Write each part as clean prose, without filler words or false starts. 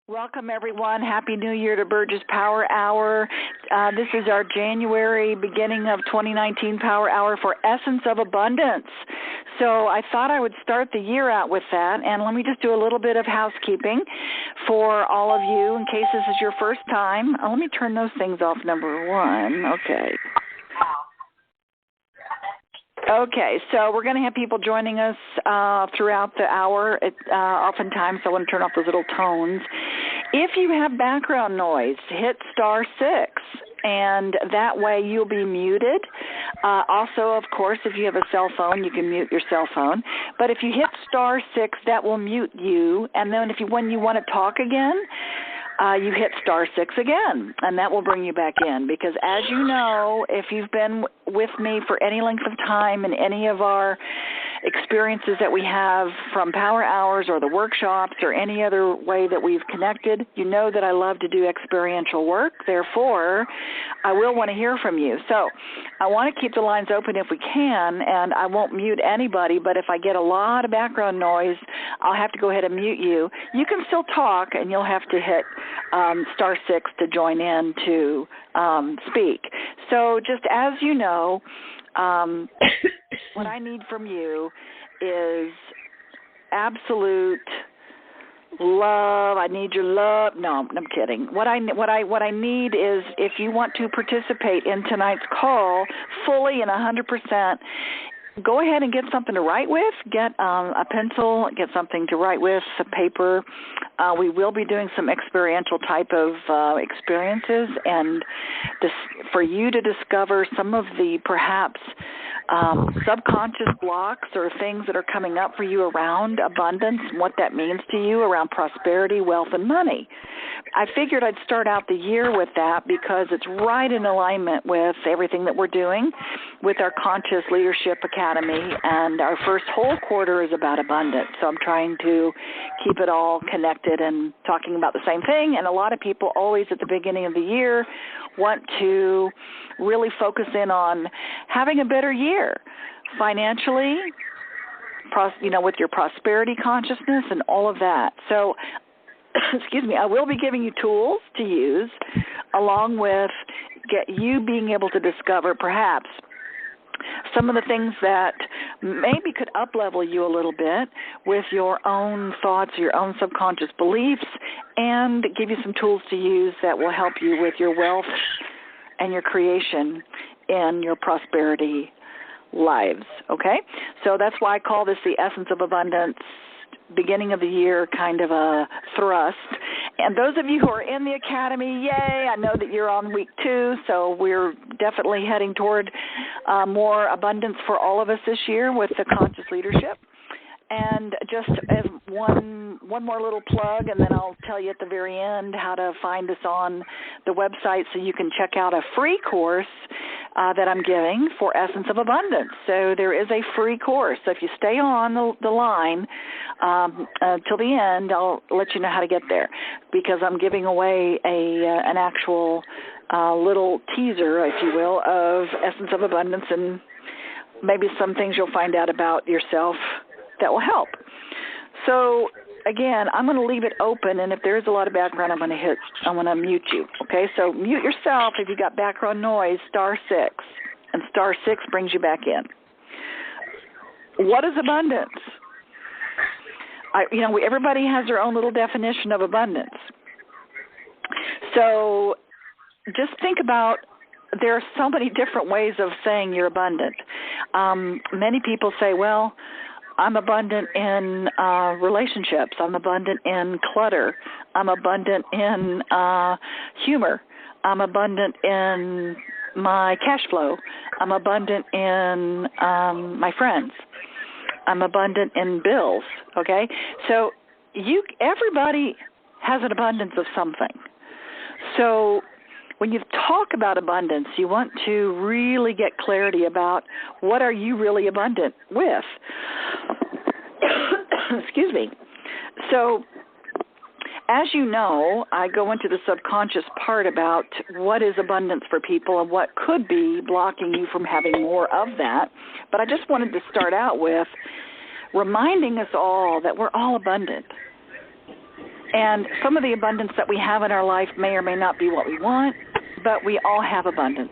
Welcome, everyone. Happy New Year to Burgess Power Hour. This is our January, beginning of 2019 Power Hour for Essence of Abundance. So I thought I would start the year out with that, and let me just do a little bit of housekeeping for all of you in case this is your first time. Let me turn those things off, number one. Okay, so we're going to have people joining us throughout the hour. Oftentimes, I want to turn off those little tones. If you have background noise, hit *6, and that way you'll be muted. Also, of course, if you have a cell phone, you can mute your cell phone. But if you hit *6, that will mute you. And then when you want to talk again, you hit *6 again, and that will bring you back in. Because as you know, if you've been with me for any length of time in any of our experiences that we have from Power Hours or the workshops or any other way that we've connected, you know that I love to do experiential work. Therefore, I will want to hear from you. So I want to keep the lines open if we can, and I won't mute anybody, but if I get a lot of background noise, I'll have to go ahead and mute you. You can still talk, and you'll have to hit *6 to join in to speak. So just as you know, what I need from you is absolute love. I need your love. No, I'm kidding. What I need is, if you want to participate in tonight's call fully and 100%, go ahead and get something to write with. Get a pencil, get something to write with, a paper. We will be doing some experiential type of experiences, and for you to discover some of the perhaps subconscious blocks or things that are coming up for you around abundance and what that means to you around prosperity, wealth, and money. I figured I'd start out the year with that because it's right in alignment with everything that we're doing with our Conscious Leadership Academy, and our first whole quarter is about abundance. So I'm trying to keep it all connected and talking about the same thing. And a lot of people always at the beginning of the year want to really focus in on having a better year financially, with your prosperity consciousness and all of that. So excuse me, I will be giving you tools to use along with you being able to discover perhaps some of the things that maybe could up-level you a little bit with your own thoughts, your own subconscious beliefs, and give you some tools to use that will help you with your wealth and your creation and your prosperity lives, okay? So that's why I call this the Essence of Abundance, beginning of the year kind of a thrust. And those of you who are in the Academy, yay, I know that you're on week 2, so we're definitely heading toward more abundance for all of us this year with the Conscious Leadership. And just as one more little plug, and then I'll tell you at the very end how to find us on the website so you can check out a free course that I'm giving for Essence of Abundance. So there is a free course. So if you stay on the line till the end, I'll let you know how to get there, because I'm giving away an actual little teaser, if you will, of Essence of Abundance, and maybe some things you'll find out about yourself that will help. So again, I'm going to leave it open, and if there is a lot of background, I'm going to mute you. Okay, so mute yourself if you got background noise, *6, and *6 brings you back in. What is abundance? Everybody has their own little definition of abundance. So just think about, there are so many different ways of saying you're abundant. Many people say, well, I'm abundant in relationships. I'm abundant in clutter. I'm abundant in humor. I'm abundant in my cash flow. I'm abundant in my friends. I'm abundant in bills, okay? So everybody has an abundance of something. So when you talk about abundance, you want to really get clarity about what are you really abundant with. Excuse me. So as you know, I go into the subconscious part about what is abundance for people and what could be blocking you from having more of that. But I just wanted to start out with reminding us all that we're all abundant. And some of the abundance that we have in our life may or may not be what we want, but we all have abundance.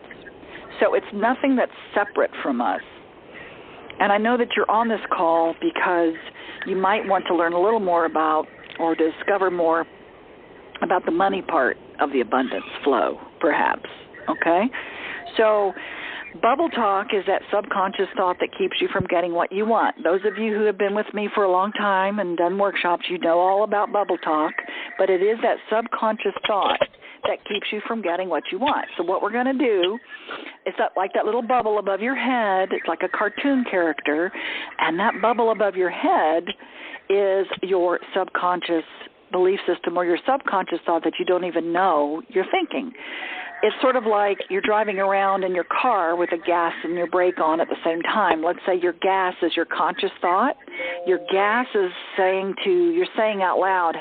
So it's nothing that's separate from us. And I know that you're on this call because you might want to learn a little more about or discover more about the money part of the abundance flow, perhaps, okay? So bubble talk is that subconscious thought that keeps you from getting what you want. Those of you who have been with me for a long time and done workshops, you know all about bubble talk, but it is that subconscious thought that keeps you from getting what you want. So what we're going to do is that, like that little bubble above your head, it's like a cartoon character, and that bubble above your head is your subconscious belief system or your subconscious thought that you don't even know you're thinking. It's sort of like you're driving around in your car with a gas and your brake on at the same time. Let's say your gas is your conscious thought. Your gas is you're saying out loud,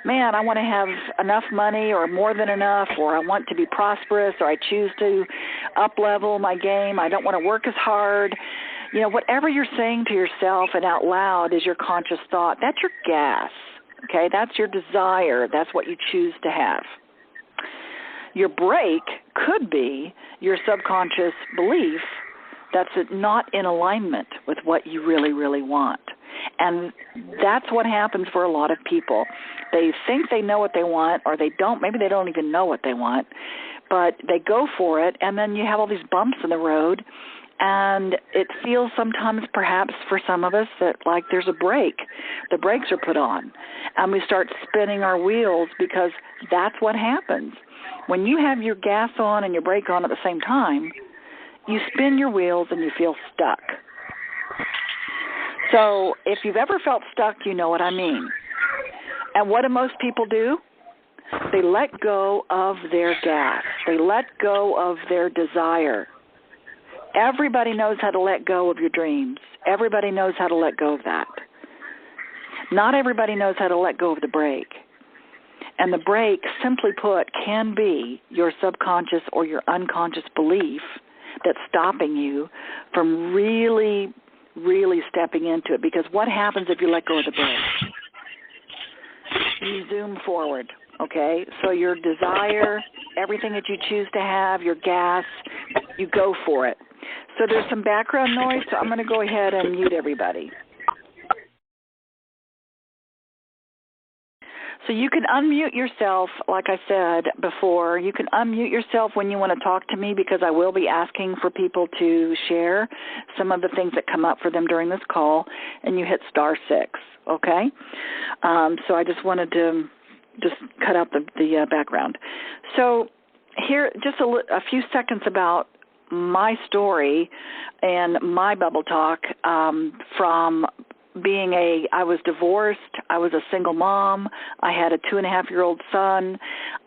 man, I want to have enough money or more than enough, or I want to be prosperous, or I choose to up-level my game. I don't want to work as hard. You know, whatever you're saying to yourself and out loud is your conscious thought. That's your gas, okay? That's your desire. That's what you choose to have. Your brake could be your subconscious belief that's not in alignment with what you really, really want. And that's what happens for a lot of people. They think they know what they want, or they don't. Maybe they don't even know what they want, but they go for it, and then you have all these bumps in the road, and it feels sometimes, perhaps for some of us, that like there's a brake. The brakes are put on, and we start spinning our wheels because that's what happens. When you have your gas on and your brake on at the same time, you spin your wheels and you feel stuck. So if you've ever felt stuck, you know what I mean. And what do most people do? They let go of their gas. They let go of their desire. Everybody knows how to let go of your dreams. Everybody knows how to let go of that. Not everybody knows how to let go of the brake. And the brake, simply put, can be your subconscious or your unconscious belief that's stopping you from really, really stepping into it. Because what happens if you let go of the brake? You zoom forward, okay? So your desire, everything that you choose to have, your gas, you go for it. So there's some background noise, so I'm going to go ahead and mute everybody. So you can unmute yourself, like I said before. You can unmute yourself when you want to talk to me, because I will be asking for people to share some of the things that come up for them during this call, and you hit *6, okay? So I just wanted to just cut out the background. So here, just a few seconds about my story and my bubble talk from I was divorced, I was a single mom, I had a 2.5-year-old son,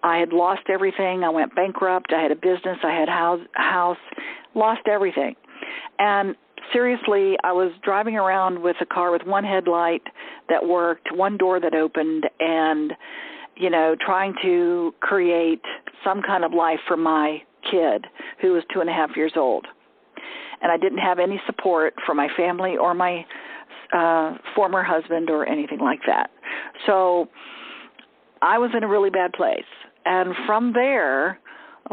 I had lost everything, I went bankrupt, I had a business, I had a house, lost everything. And seriously, I was driving around with a car with one headlight that worked, one door that opened, and, you know, trying to create some kind of life for my kid who was 2.5 years old. And I didn't have any support from my family or my former husband or anything like that. So I was in a really bad place. And from there,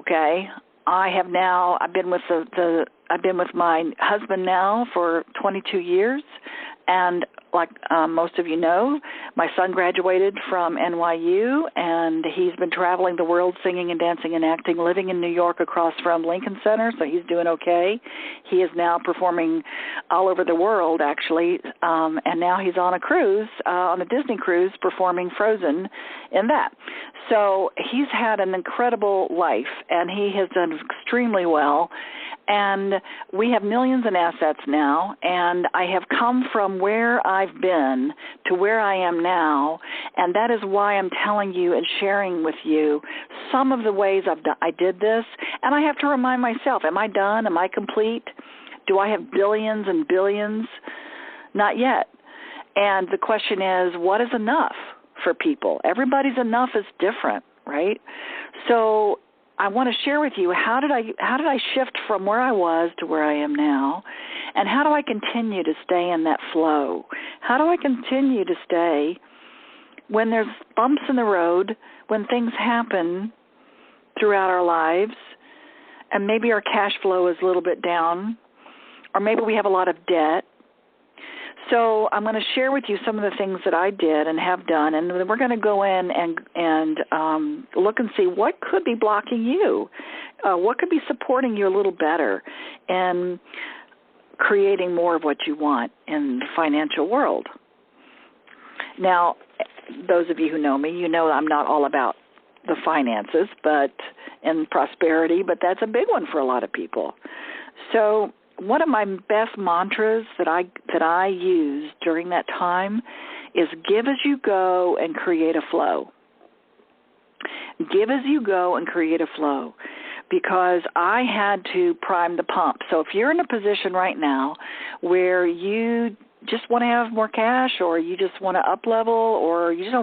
okay, I've been with my husband now for 22 years, and like most of you know, my son graduated from NYU, and he's been traveling the world singing and dancing and acting, living in New York across from Lincoln Center, so he's doing okay. He is now performing all over the world, actually, and now he's on a cruise, on a Disney cruise, performing Frozen in that. So he's had an incredible life, and he has done extremely well. And we have millions in assets now, and I have come from where I've been to where I am now, and that is why I'm telling you and sharing with you some of the ways I did this. And I have to remind myself, am I done? Am I complete? Do I have billions and billions? Not yet. And the question is, what is enough for people? Everybody's enough is different, right? So I want to share with you how did I shift from where I was to where I am now, and how do I continue to stay in that flow? How do I continue to stay when there's bumps in the road, when things happen throughout our lives, and maybe our cash flow is a little bit down, or maybe we have a lot of debt. So I'm going to share with you some of the things that I did and have done, and then we're going to go in and look and see what could be blocking you, what could be supporting you a little better in creating more of what you want in the financial world. Now, those of you who know me, you know I'm not all about the finances and prosperity, but that's a big one for a lot of people. So one of my best mantras that I used during that time is give as you go and create a flow. Give as you go and create a flow, because I had to prime the pump. So if you're in a position right now where you just want to have more cash, or you just want to up level, or you just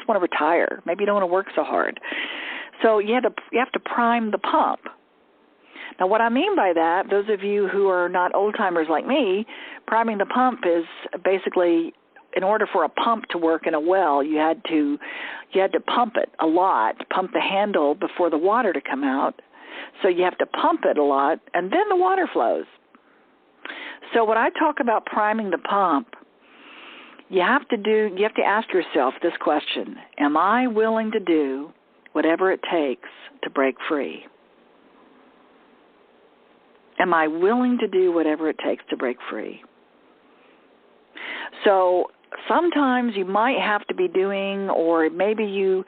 want to retire, maybe you don't want to work so hard. So you have to prime the pump. Now, what I mean by that, those of you who are not old-timers like me, priming the pump is basically, in order for a pump to work in a well, you had to pump it a lot, pump the handle before the water to come out. So you have to pump it a lot, and then the water flows. So when I talk about priming the pump, you have to ask yourself this question: am I willing to do whatever it takes to break free? Am I willing to do whatever it takes to break free? So sometimes you might have to be doing, or maybe you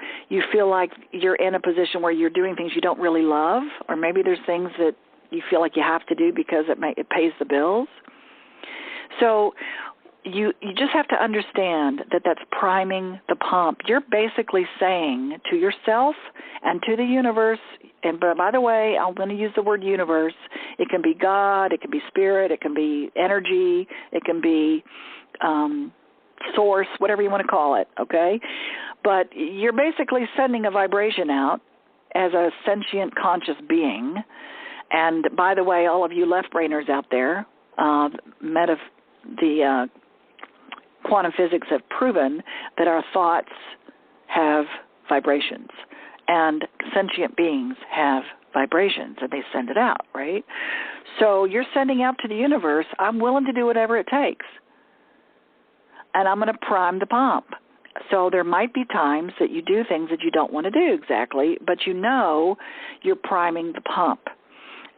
feel like you're in a position where you're doing things you don't really love, or maybe there's things that you feel like you have to do because it pays the bills. So you just have to understand that that's priming the pump. You're basically saying to yourself and to the universe, and by the way, I'm going to use the word universe. It can be God, it can be spirit, it can be energy, it can be source, whatever you want to call it, okay? But you're basically sending a vibration out as a sentient conscious being. And by the way, all of you left-brainers out there, the quantum physics have proven that our thoughts have vibrations, and sentient beings have vibrations, and they send it out, right? So you're sending out to the universe, I'm willing to do whatever it takes, and I'm going to prime the pump. So there might be times that you do things that you don't want to do exactly, but you know you're priming the pump.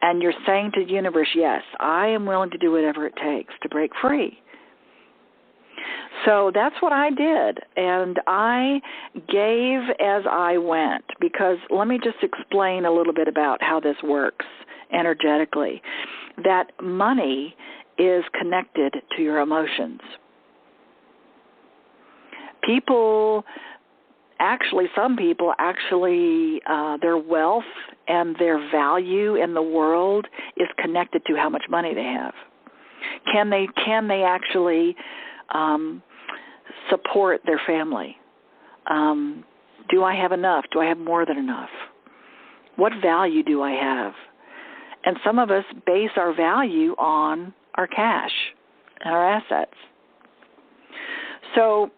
And you're saying to the universe, yes, I am willing to do whatever it takes to break free. So that's what I did, and I gave as I went, because let me just explain a little bit about how this works energetically. That money is connected to your emotions. Some people actually, their wealth and their value in the world is connected to how much money they have. Can they actually support their family? Do I have enough? Do I have more than enough? What value do I have? And some of us base our value on our cash and our assets. So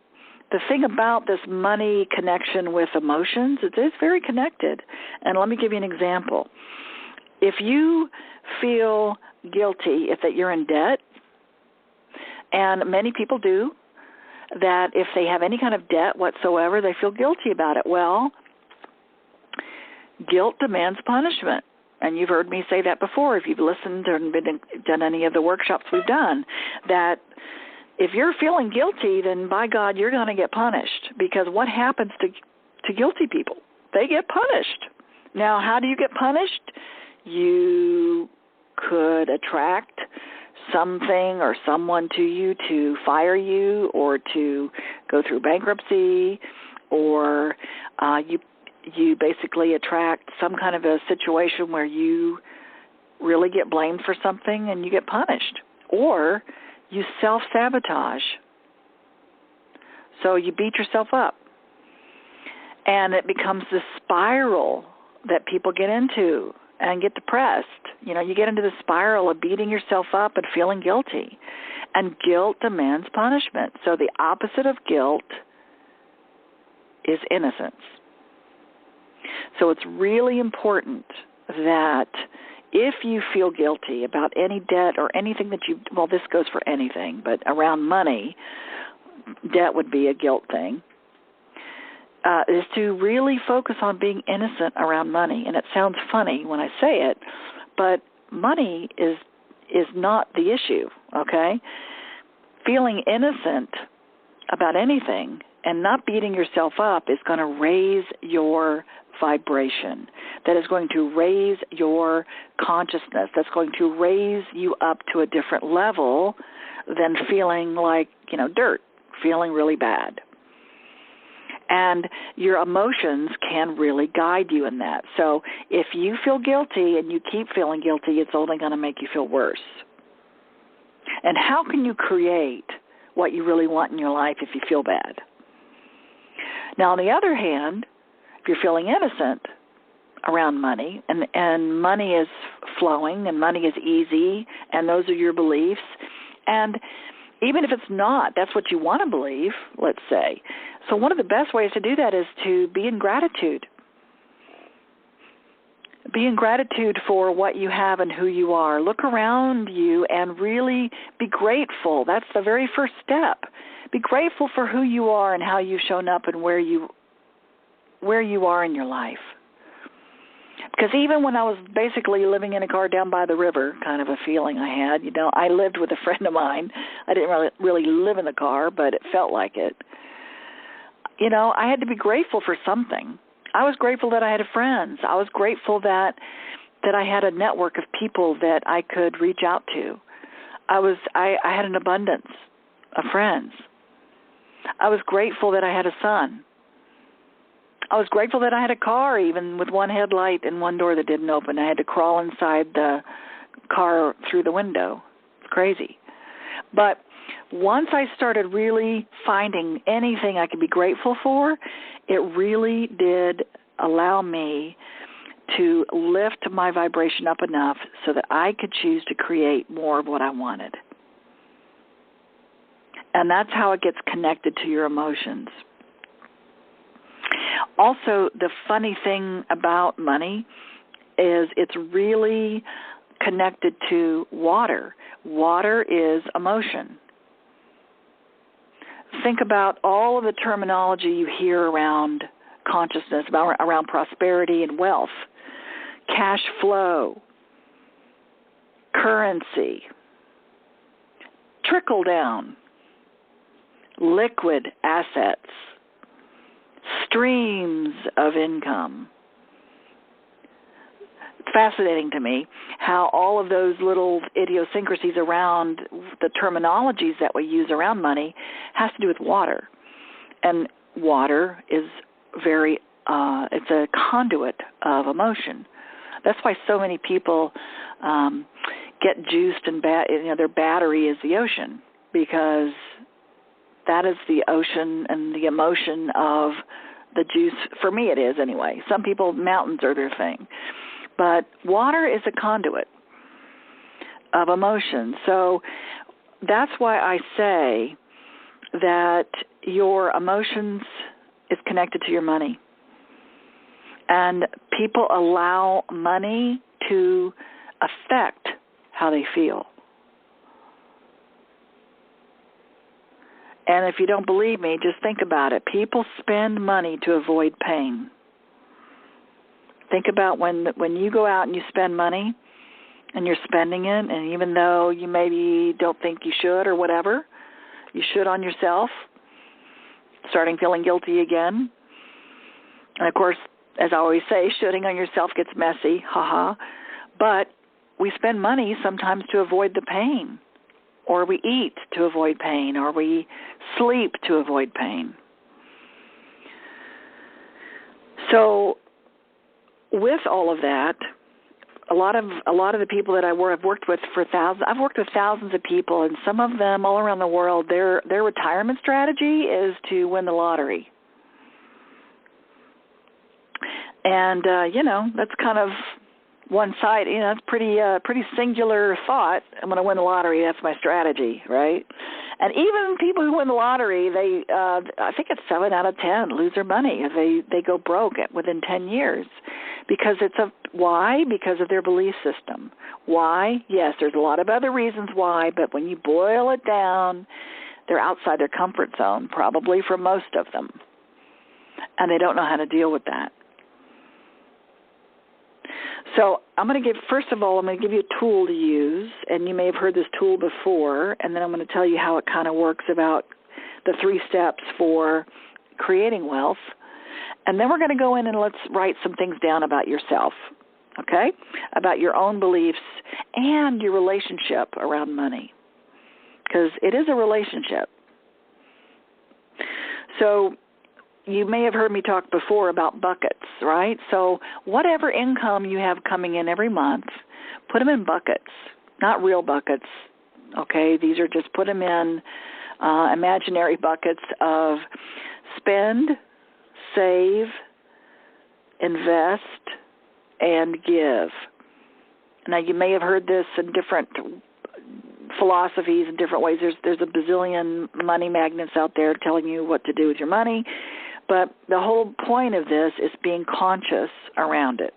the thing about this money connection with emotions, it is very connected. And let me give you an example. If you feel guilty that you're in debt, and many people do, that if they have any kind of debt whatsoever, they feel guilty about it. Well, guilt demands punishment. And you've heard me say that before if you've listened or done any of the workshops we've done, that if you're feeling guilty, then by God, you're going to get punished. Because what happens to guilty people? They get punished. Now, how do you get punished? You could attract something or someone to you to fire you, or to go through bankruptcy, or you basically attract some kind of a situation where you really get blamed for something and you get punished. Or you self-sabotage. So you beat yourself up. And it becomes this spiral that people get into and get depressed. You know, you get into the spiral of beating yourself up and feeling guilty. And guilt demands punishment. So the opposite of guilt is innocence. So it's really important that if you feel guilty about any debt or anything that you, well, this goes for anything, but around money, debt would be a guilt thing, is to really focus on being innocent around money. And it sounds funny when I say it, but money is not the issue, okay? Feeling innocent about anything and not beating yourself up is going to raise your vibration. That is going to raise your consciousness. That's going to raise you up to a different level than feeling like, dirt, feeling really bad. And your emotions can really guide you in that. So if you feel guilty and you keep feeling guilty, it's only going to make you feel worse. And how can you create what you really want in your life if you feel bad? Now, on the other hand, if you're feeling innocent around money, and money is flowing and money is easy, and those are your beliefs, and even if it's not, that's what you want to believe, let's say. So one of the best ways to do that is to be in gratitude. Be in gratitude for what you have and who you are. Look around you and really be grateful. That's the very first step. Be grateful for who you are and how you've shown up and where you are in your life. Because even when I was basically living in a car down by the river, kind of a feeling I had, I lived with a friend of mine. I didn't really live in the car, but it felt like it. I had to be grateful for something. I was grateful that I had friends. I was grateful that I had a network of people that I could reach out to. I had an abundance of friends. I was grateful that I had a son. I was grateful that I had a car, even with one headlight and one door that didn't open. I had to crawl inside the car through the window. It's crazy. But once I started really finding anything I could be grateful for, it really did allow me to lift my vibration up enough so that I could choose to create more of what I wanted. And that's how it gets connected to your emotions. Also, the funny thing about money is it's really connected to water. Water is emotion. Think about all of the terminology you hear around consciousness, around prosperity and wealth, cash flow, currency, trickle down, liquid assets, streams of income. It's fascinating to me how all of those little idiosyncrasies around the terminologies that we use around money has to do with water. And water is it's a conduit of emotion. That's why so many people get juiced and their battery is the ocean, because that is the ocean and the emotion of the juice. For me, it is anyway. Some people, mountains are their thing. But water is a conduit of emotion. So that's why I say that your emotions is connected to your money. And people allow money to affect how they feel. And if you don't believe me, just think about it. People spend money to avoid pain. Think about when you go out and you spend money and you're spending it, and even though you maybe don't think you should or whatever, you should on yourself, starting feeling guilty again. And, of course, as I always say, shooting on yourself gets messy, haha. But we spend money sometimes to avoid the pain, or we eat to avoid pain, or we sleep to avoid pain. So with all of that, a lot of the people that I've worked with for thousands, I've worked with thousands of people, and some of them all around the world, their retirement strategy is to win the lottery. And that's kind of one side. It's pretty singular thought. I'm going to win the lottery. That's my strategy, right? And even people who win the lottery, I think it's 7 out of 10 lose their money. They go broke within 10 years. Because why? Because of their belief system. Why? Yes, there's a lot of other reasons why, but when you boil it down, they're outside their comfort zone, probably for most of them. And they don't know how to deal with that. So first of all, I'm going to give you a tool to use, and you may have heard this tool before, and then I'm going to tell you how it kind of works about the 3 steps for creating wealth. And then we're going to go in and let's write some things down about yourself, okay? About your own beliefs and your relationship around money, because it is a relationship. So you may have heard me talk before about buckets, right? So whatever income you have coming in every month, put them in buckets, not real buckets, okay? These are just put them in imaginary buckets of spend, save, invest, and give. Now, you may have heard this in different philosophies in different ways. There's a bazillion money magnets out there telling you what to do with your money. But the whole point of this is being conscious around it.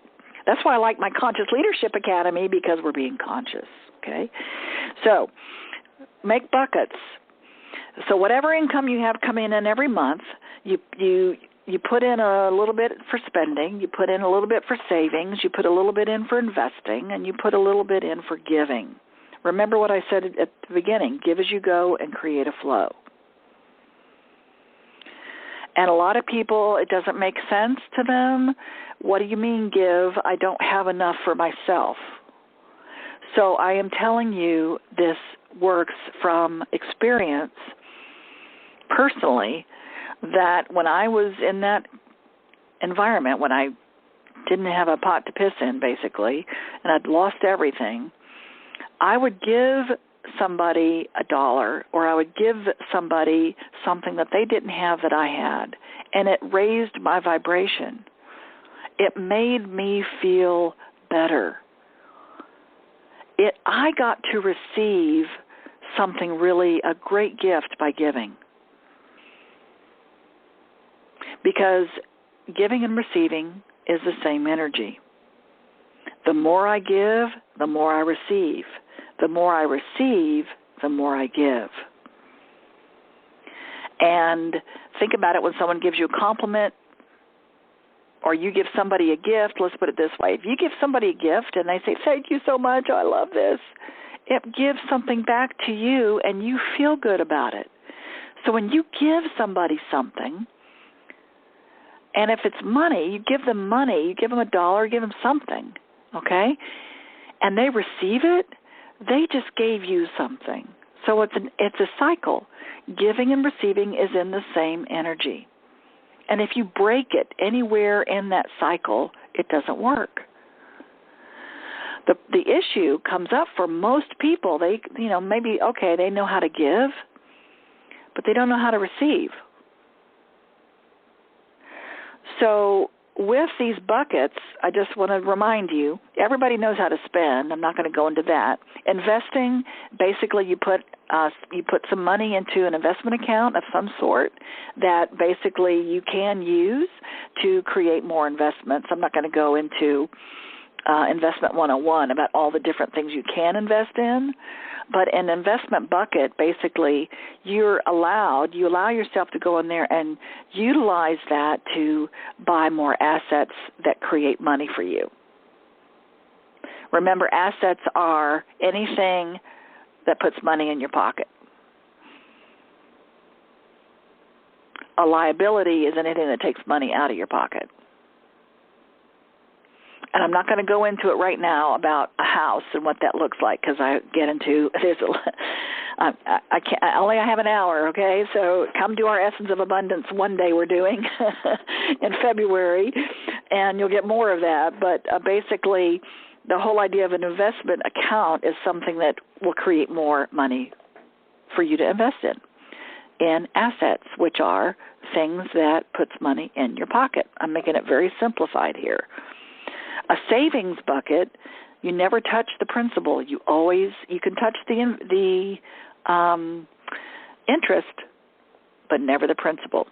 That's why I like my Conscious Leadership Academy, because we're being conscious, okay? So make buckets. So whatever income you have coming in every month, you put in a little bit for spending, you put in a little bit for savings, you put a little bit in for investing, and you put a little bit in for giving. Remember what I said at the beginning, give as you go and create a flow. And a lot of people, it doesn't make sense to them. What do you mean give? I don't have enough for myself. So I am telling you this works from experience personally, that when I was in that environment, when I didn't have a pot to piss in, basically, and I'd lost everything, I would give somebody $1, or I would give somebody something that they didn't have that I had, and it raised my vibration. It made me feel better. I got to receive something really, a great gift by giving. Because giving and receiving is the same energy. The more I give, the more I receive. The more I receive, the more I give. And think about it when someone gives you a compliment or you give somebody a gift. Let's put it this way. If you give somebody a gift and they say, thank you so much, I love this, it gives something back to you and you feel good about it. So when you give somebody something, and if it's money, you give them money, you give them $1, give them something, okay? And they receive it, they just gave you something. So it's a cycle. Giving and receiving is in the same energy. And if you break it anywhere in that cycle, it doesn't work. The issue comes up for most people. They, maybe, okay, they know how to give, but they don't know how to receive. So with these buckets, I just want to remind you, everybody knows how to spend. I'm not going to go into that. Investing, basically you put some money into an investment account of some sort that basically you can use to create more investments. I'm not going to go into Investment 101 about all the different things you can invest in. But an investment bucket, basically, you allow yourself to go in there and utilize that to buy more assets that create money for you. Remember, assets are anything that puts money in your pocket. A liability is anything that takes money out of your pocket. And I'm not going to go into it right now about a house and what that looks like, because I get into I have an hour, okay? So come to our Essence of Abundance one day we're doing in February, and you'll get more of that. But basically, the whole idea of an investment account is something that will create more money for you to invest in assets, which are things that puts money in your pocket. I'm making it very simplified here. A savings bucket, you never touch the principal. You can touch the interest, but never the principal.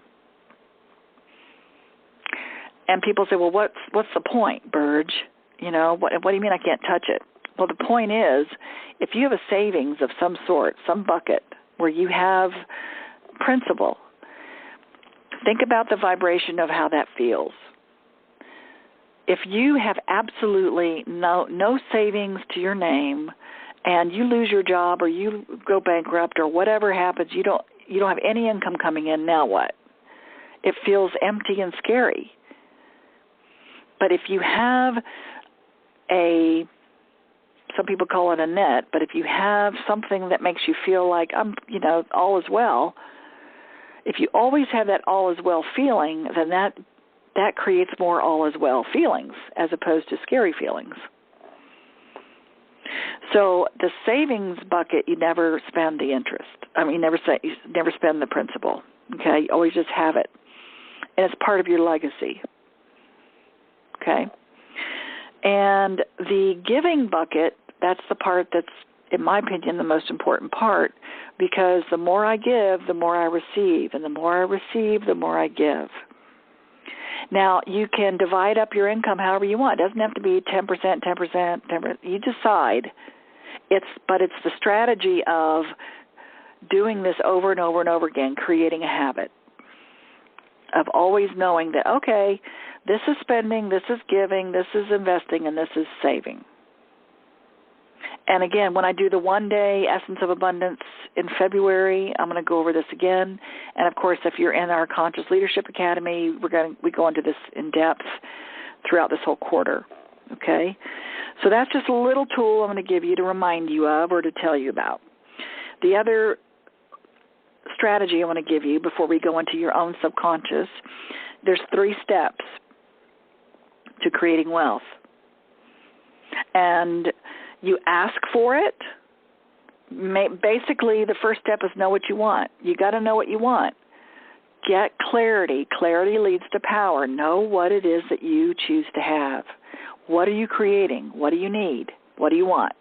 And people say, well, what's the point, Burge? What do you mean I can't touch it? Well, the point is, if you have a savings of some sort, some bucket, where you have principal, think about the vibration of how that feels. If you have absolutely no savings to your name, and you lose your job or you go bankrupt or whatever happens, you don't have any income coming in, now what? It feels empty and scary. But if you have some people call it a net, but if you have something that makes you feel like all is well, if you always have that all is well feeling, then that creates more all is well feelings as opposed to scary feelings. So the savings bucket, you never spend the interest. You never spend the principal. Okay, you always just have it, and it's part of your legacy. Okay, and the giving bucket, that's the part that's, in my opinion, the most important part, because the more I give, the more I receive, and the more I receive, the more I give. Now, you can divide up your income however you want. It doesn't have to be 10%, 10%, 10%. You decide. But it's the strategy of doing this over and over and over again, creating a habit of always knowing that, okay, this is spending, this is giving, this is investing, and this is saving. And again, when I do the one-day Essence of Abundance in February, I'm going to go over this again. And of course, if you're in our Conscious Leadership Academy, we go into this in depth throughout this whole quarter. Okay? So that's just a little tool I'm going to give you to remind you of or to tell you about. The other strategy I want to give you before we go into your own subconscious, there's 3 steps to creating wealth. And you ask for it. Basically, the first step is know what you want. You got to know what you want. Get clarity. Clarity leads to power. Know what it is that you choose to have. What are you creating? What do you need? What do you want?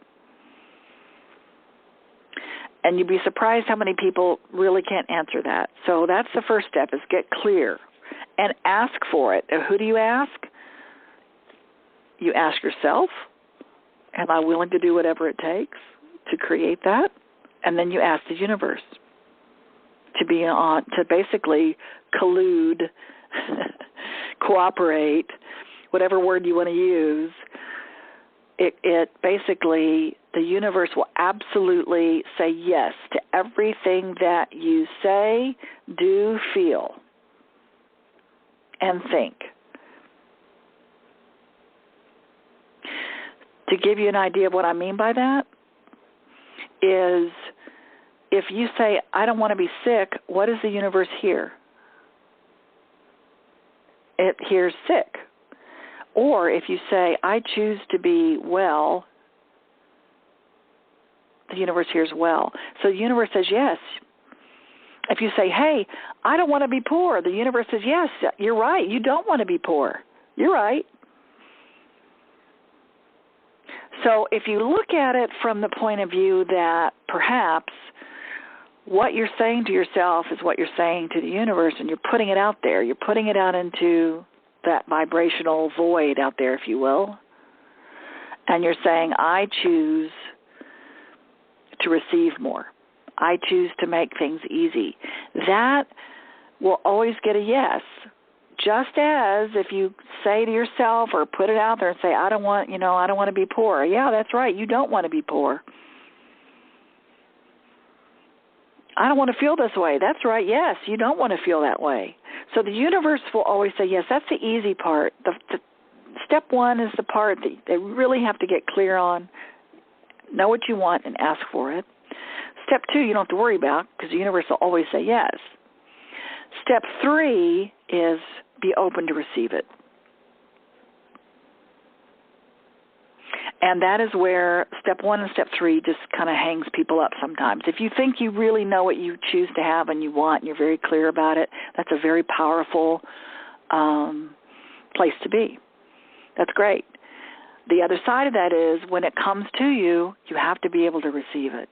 And you'd be surprised how many people really can't answer that. So that's the first step, is get clear and ask for it. Who do you ask? You ask yourself, am I willing to do whatever it takes to create that? And then you ask the universe to basically collude, cooperate, whatever word you want to use. It basically, the universe will absolutely say yes to everything that you say, do, feel, and think. To give you an idea of what I mean by that is, if you say, I don't want to be sick, what does the universe hear? It hears sick. Or if you say, I choose to be well, the universe hears well. So the universe says yes. If you say, hey, I don't want to be poor, the universe says, yes, you're right, you don't want to be poor. You're right. So if you look at it from the point of view that perhaps what you're saying to yourself is what you're saying to the universe, and you're putting it out there, you're putting it out into that vibrational void out there, if you will, and you're saying, I choose to receive more. I choose to make things easy. That will always get a yes. Just as if you say to yourself or put it out there and say, I don't want to be poor. Yeah, that's right. You don't want to be poor. I don't want to feel this way. That's right. Yes, you don't want to feel that way. So the universe will always say, yes, that's the easy part. The step 1 is the part that they really have to get clear on. Know what you want and ask for it. Step 2, you don't have to worry about, because the universe will always say yes. Step 3 is be open to receive it. And that is where step 1 and step 3 just kind of hangs people up sometimes. If you think you really know what you choose to have and you want and you're very clear about it, that's a very powerful place to be. That's great. The other side of that is when it comes to you, you have to be able to receive it.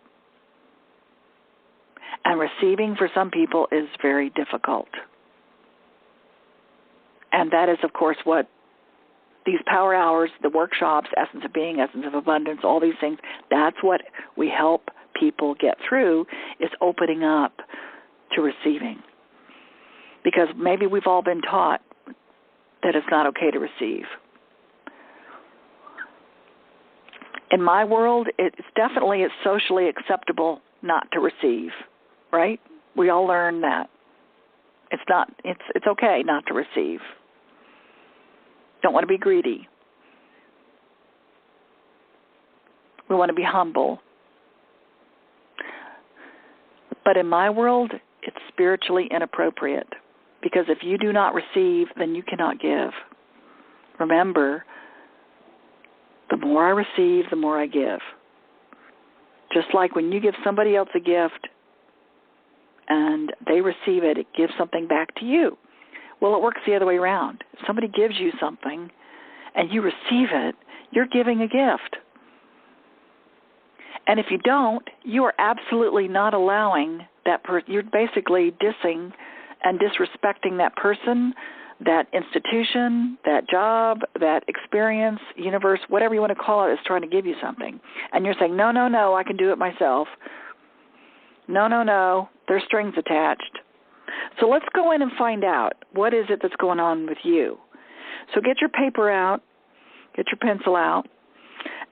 And receiving for some people is very difficult. And that is, of course, what these power hours, the workshops, Essence of Being, Essence of Abundance, all these things, that's what we help people get through, is opening up to receiving. Because maybe we've all been taught that it's not okay to receive. In my world, it's socially acceptable not to receive, right? We all learn that. It's okay not to receive. Don't want to be greedy. We want to be humble. But in my world, it's spiritually inappropriate, because if you do not receive, then you cannot give. Remember, the more I receive, the more I give. Just like when you give somebody else a gift and they receive it, it gives something back to you. Well, it works the other way around. If somebody gives you something and you receive it, you're giving a gift. And if you don't, you are absolutely not allowing that person. You're basically dissing and disrespecting that person, that institution, that job, that experience, universe, whatever you want to call it, is trying to give you something. And you're saying, no, I can do it myself. No, there's strings attached. So let's go in and find out, what is it that's going on with you? So get your paper out, get your pencil out,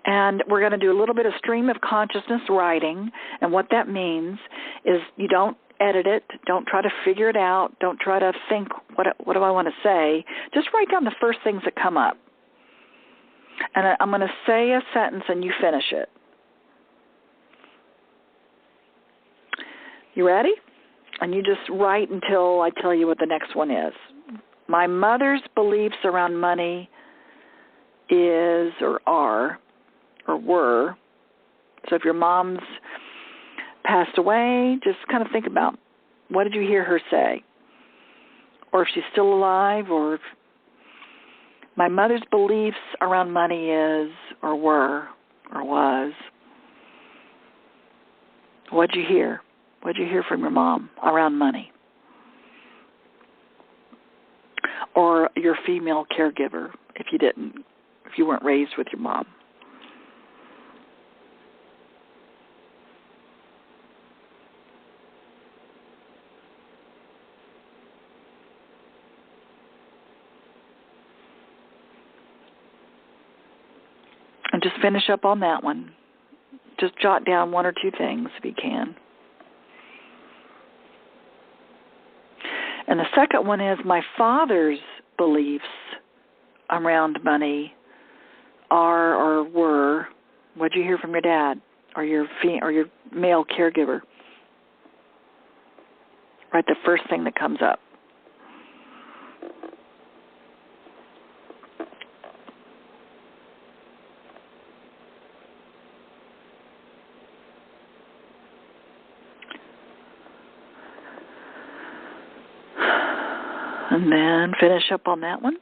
and we're going to do a little bit of stream of consciousness writing. And what that means is you don't edit it. Don't try to figure it out. Don't try to think, what do I want to say? Just write down the first things that come up. And I'm going to say a sentence and you finish it. You ready? And you just write until I tell you what the next one is. My mother's beliefs around money is, or are, or were. So if your mom's passed away, just kind of think about, what did you hear her say? Or if she's still alive, or if my mother's beliefs around money is, or were, or was. What did you hear? What did you hear from your mom around money? Or your female caregiver, if you weren't raised with your mom. And just finish up on that one. Just jot down one or two things if you can. And the second one is, my father's beliefs around money are or were. What did you hear from your dad or your male caregiver? Write the first thing that comes up. And then finish up on that one.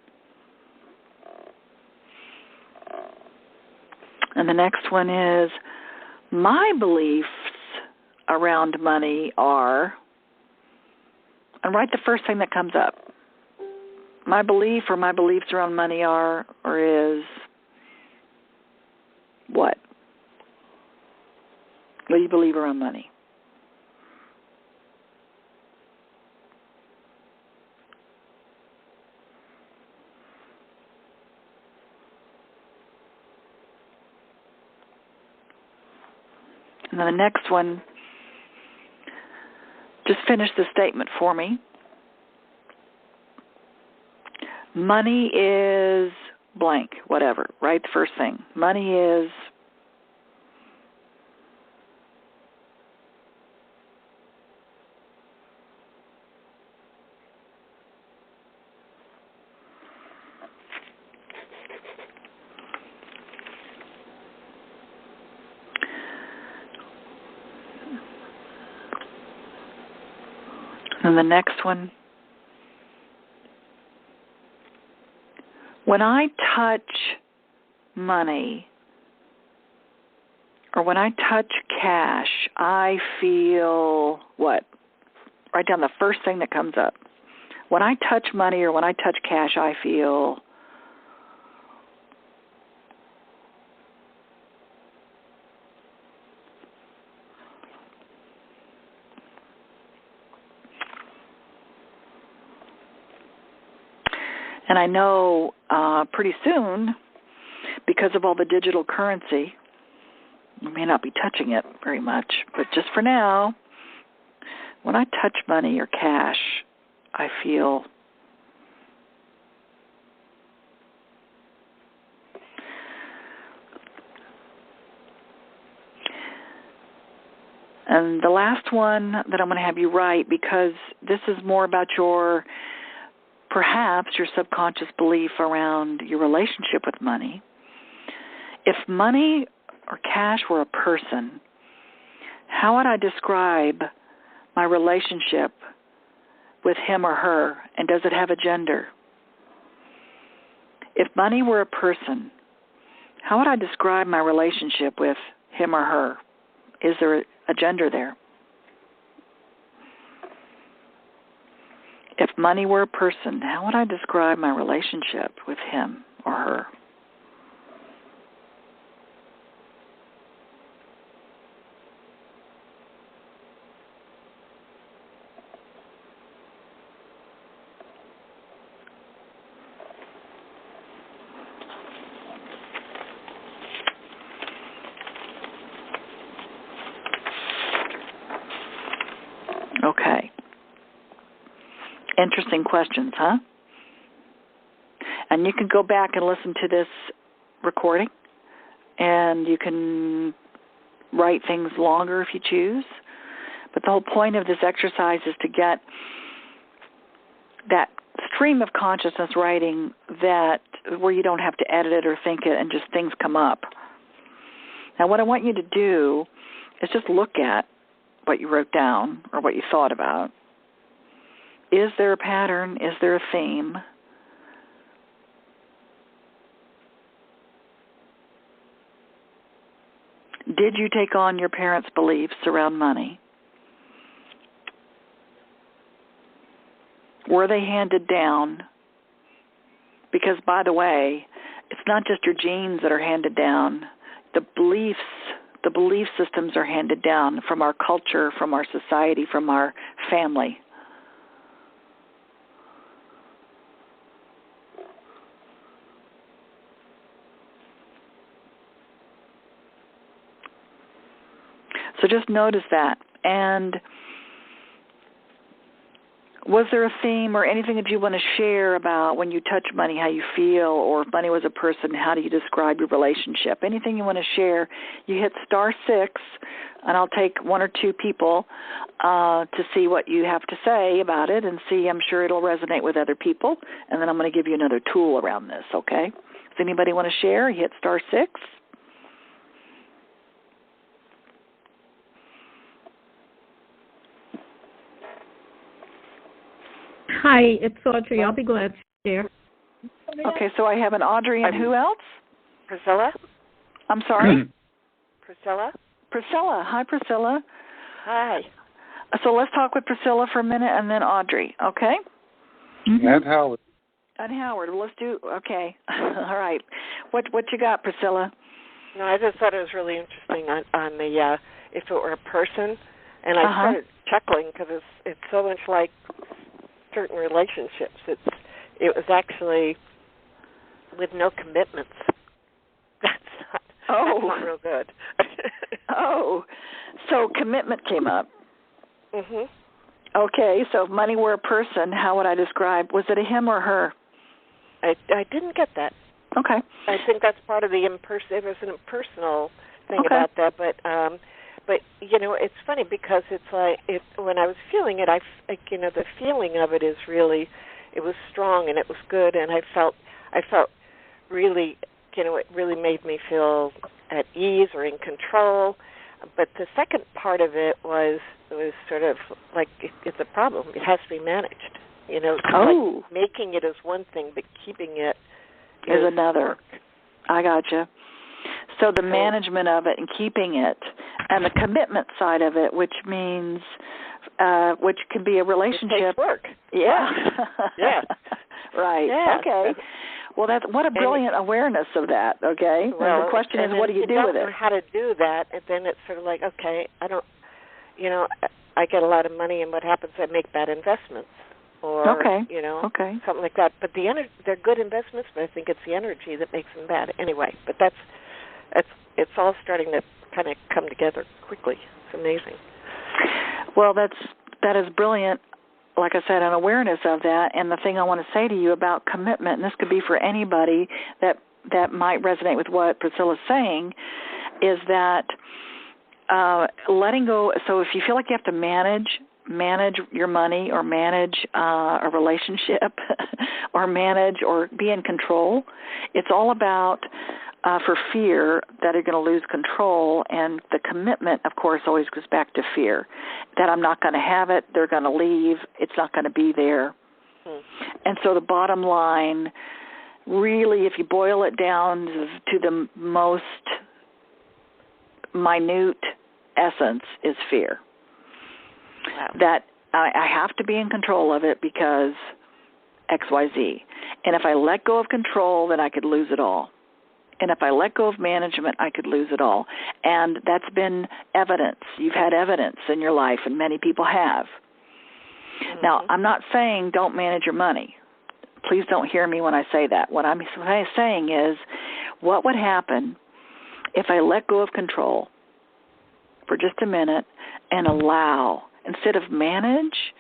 And the next one is, my beliefs around money are, and write the first thing that comes up. My belief or my beliefs around money are or is what? What do you believe around money? And then the next one, just finish the statement for me. Money is blank, whatever. Write the first thing. Money is and the next one, when I touch money, or when I touch cash, I feel what? Write down the first thing that comes up. When I touch money or when I touch cash, I feel... And I know pretty soon, because of all the digital currency, you may not be touching it very much, but just for now, when I touch money or cash, I feel and the last one that I'm going to have you write, because this is more about perhaps your subconscious belief around your relationship with money. If money or cash were a person, how would I describe my relationship with him or her, and does it have a gender? If money were a person, how would I describe my relationship with him or her? Is there a gender there? If money were a person, how would I describe my relationship with him or her? Okay. Interesting questions, huh? And you can go back and listen to this recording, and you can write things longer if you choose. But the whole point of this exercise is to get that stream of consciousness writing that where you don't have to edit it or think it and just things come up. Now, what I want you to do is just look at what you wrote down or what you thought about. Is there a pattern? Is there a theme? Did you take on your parents' beliefs around money? Were they handed down? Because, by the way, it's not just your genes that are handed down. The belief systems are handed down from our culture, from our society, from our family. So just notice that. And was there a theme or anything that you want to share about when you touch money, how you feel, or if money was a person, how do you describe your relationship? Anything you want to share, you hit *6, and I'll take one or two people to see what you have to say about it and see. I'm sure it'll resonate with other people, and then I'm going to give you another tool around this, okay? Does anybody want to share? You hit *6. Hi, it's Audrey. I'll be glad to share. Okay, so I have an Audrey and who else? Priscilla. I'm sorry? Priscilla. Priscilla. Hi, Priscilla. Hi. So let's talk with Priscilla for a minute and then Audrey, okay? Mm-hmm. And Howard. And Howard. Well, let's do, okay. All right. What you got, Priscilla? No, I just thought it was really interesting on the if it were a person, and I started chuckling because it's so much like certain relationships. It was actually with no commitments. That's not real good. So commitment came up. Mhm. Okay, so if money were a person, how would I describe? Was it a him or her? I didn't get that. Okay. I think that's part of the there's an impersonal thing about that, but you know, it's funny because it's like when I was feeling it, the feeling of it is really, it was strong and it was good, and I felt really, it really made me feel at ease or in control. But the second part of it was sort of like it's a problem. It has to be managed. Like making it is one thing, but keeping it is another. work. I gotcha. So the management of it and keeping it, and the commitment side of it, which means, which can be a relationship. It takes work. Yeah. Yeah. Right. Yeah. Okay. Well, what a brilliant awareness of that. Okay. Well, and the question is, what do you do with it? If you don't know how to do that, and then it's sort of like, okay, I don't, I get a lot of money, and what happens? I make bad investments, or something like that. But they're good investments, but I think it's the energy that makes them bad. Anyway, but it's all starting to kind of come together quickly. It's amazing. Well, that is brilliant. Like I said, an awareness of that. And the thing I want to say to you about commitment, and this could be for anybody that might resonate with what Priscilla's saying, is that letting go. So if you feel like you have to manage your money, or manage a relationship, or manage or be in control, it's all about for fear that you're going to lose control, and the commitment, of course, always goes back to fear, that I'm not going to have it, they're going to leave, it's not going to be there. And so the bottom line, really, if you boil it down to the most minute essence, is fear. Wow. That I have to be in control of it because XYZ. And if I let go of control, then I could lose it all. And if I let go of management, I could lose it all. And that's been evidence. You've had evidence in your life, and many people have. Mm-hmm. Now, I'm not saying don't manage your money. Please don't hear me when I say that. What I'm saying is, what would happen if I let go of control for just a minute and allow, instead of manage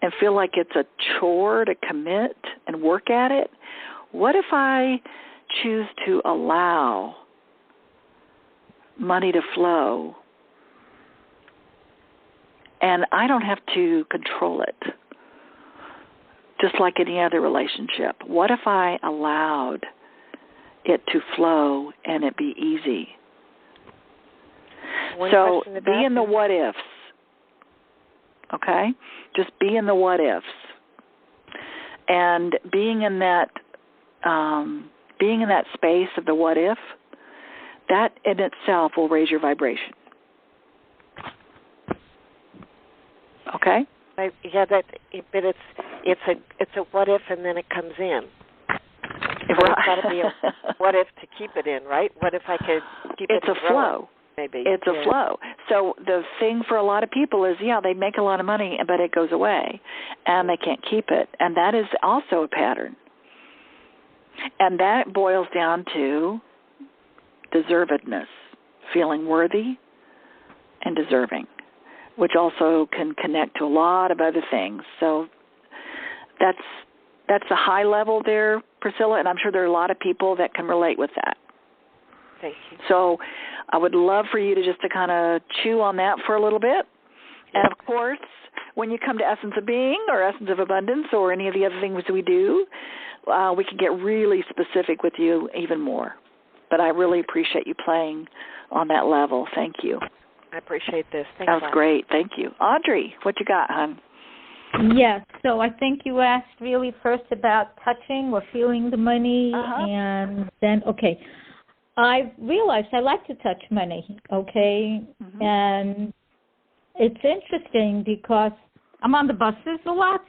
and feel like it's a chore to commit and work at it, what if I choose to allow money to flow, and I don't have to control it, just like any other relationship? What if I allowed it to flow and it be easy? So be in the what ifs, okay? Just be in the what ifs, and being in that space of the what if, that in itself will raise your vibration. Okay? But it's a what if, and then it comes in. It's got to be a what if to keep it in, right? What if I could keep it in? It's a flow. Maybe. It's a flow. So the thing for a lot of people is, they make a lot of money, but it goes away, and they can't keep it. And that is also a pattern. And that boils down to deservedness, feeling worthy and deserving, which also can connect to a lot of other things. So that's a high level there, Priscilla, and I'm sure there are a lot of people that can relate with that. Thank you. So I would love for you to kind of chew on that for a little bit. And, of course, when you come to Essence of Being or Essence of Abundance or any of the other things we do, we can get really specific with you even more. But I really appreciate you playing on that level. Thank you. I appreciate this. Thanks. That was great. Thank you. Audrey, what you got, hon? Yes. So I think you asked really first about touching or feeling the money, and then, okay. I realized I like to touch money, okay? Mm-hmm. And it's interesting because I'm on the buses a lot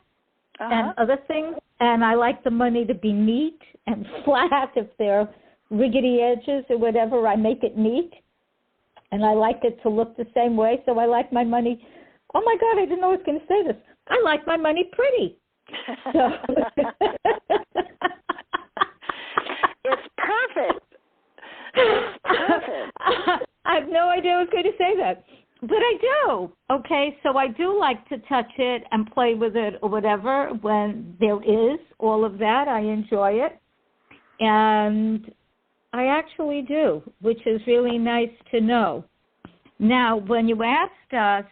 and other things, and I like the money to be neat and flat. If they're rickety edges or whatever, I make it neat. And I like it to look the same way, so I like my money. Oh, my God, I didn't know I was going to say this. I like my money pretty. So. It's perfect. It's perfect. I have no idea I was going to say that. But I do. Okay, so I do like to touch it and play with it or whatever when there is all of that. I enjoy it. And I actually do, which is really nice to know. Now, when you asked us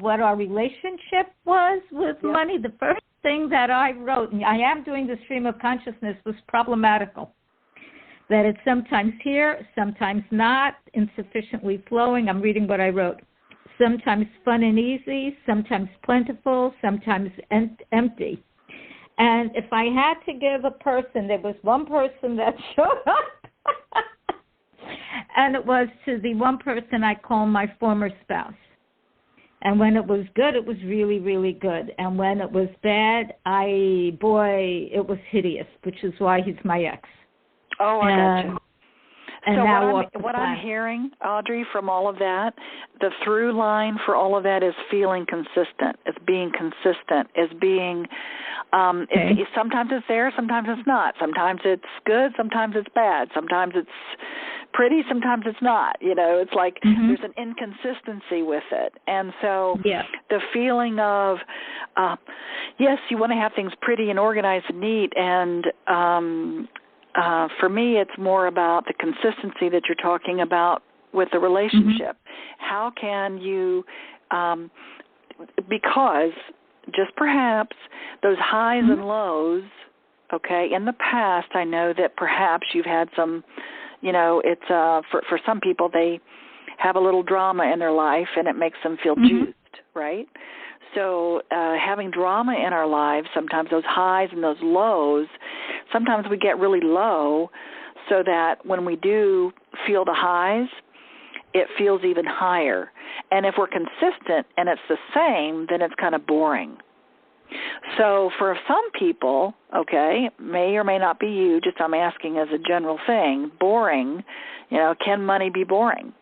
what our relationship was with money, the first thing that I wrote, and I am doing the stream of consciousness, was problematical. That it's sometimes here, sometimes not, insufficiently flowing. I'm reading what I wrote. Sometimes fun and easy, sometimes plentiful, sometimes empty. And if I had to give a person, there was one person that showed up, And it was to the one person I call my former spouse. And when it was good, it was really, really good. And when it was bad, it was hideous, which is why he's my ex. Oh, I gotcha. And so now what I'm hearing, Audrey, from all of that, the through line for all of that is feeling consistent, is being consistent, is being, sometimes it's there, sometimes it's not. Sometimes it's good, sometimes it's bad. Sometimes it's pretty, sometimes it's not. It's like there's an inconsistency with it. And so the feeling of, yes, you want to have things pretty and organized and neat, and for me, it's more about the consistency that you're talking about with the relationship. How can you, because just perhaps those highs and lows, in the past, I know that perhaps you've had some, it's for some people, they have a little drama in their life and it makes them feel juiced, right? So having drama in our lives, sometimes those highs and those lows, sometimes we get really low so that when we do feel the highs, it feels even higher. And if we're consistent and it's the same, then it's kind of boring. So for some people, may or may not be you, just I'm asking as a general thing, boring, can money be boring?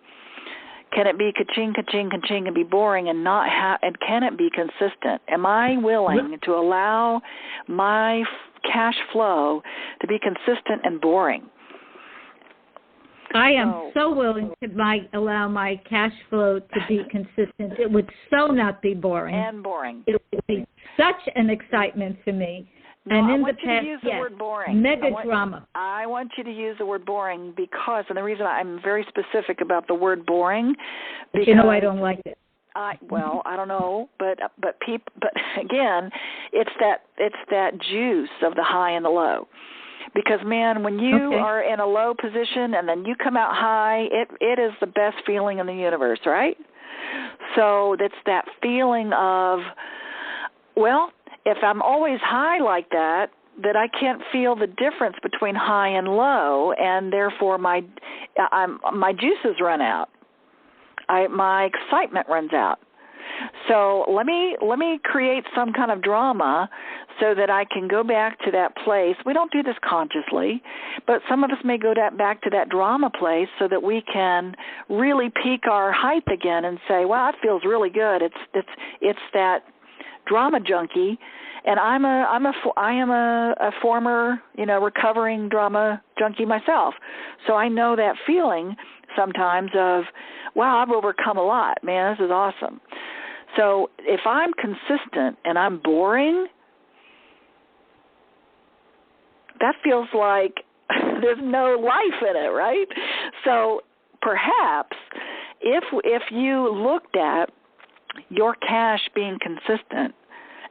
Can it be ka-ching, ka-ching, ka-ching and be boring and not and can it be consistent? Am I willing to allow my cash flow to be consistent and boring? I am so willing to allow my cash flow to be consistent. It would so not be boring. And boring. It would be such an excitement for me. No, and I in want the you past, to use the word boring. Drama. I want you to use the word boring because, and the reason I'm very specific about the word boring, because I don't like it. I don't know, but again, it's that juice of the high and the low. Because, man, when you are in a low position and then you come out high, it is the best feeling in the universe, right? So it's that feeling of, if I'm always high like that I can't feel the difference between high and low, and therefore my juices run out. My excitement runs out. So let me create some kind of drama so that I can go back to that place. We don't do this consciously, but some of us may go back to that drama place so that we can really peak our height again and say, "Wow, it feels really good." It's that drama junkie, and I am a former recovering drama junkie myself, so I know that feeling sometimes of, wow, I've overcome a lot, man, this is awesome. So if I'm consistent and I'm boring, that feels like there's no life in it, right? So perhaps if you looked at your cash being consistent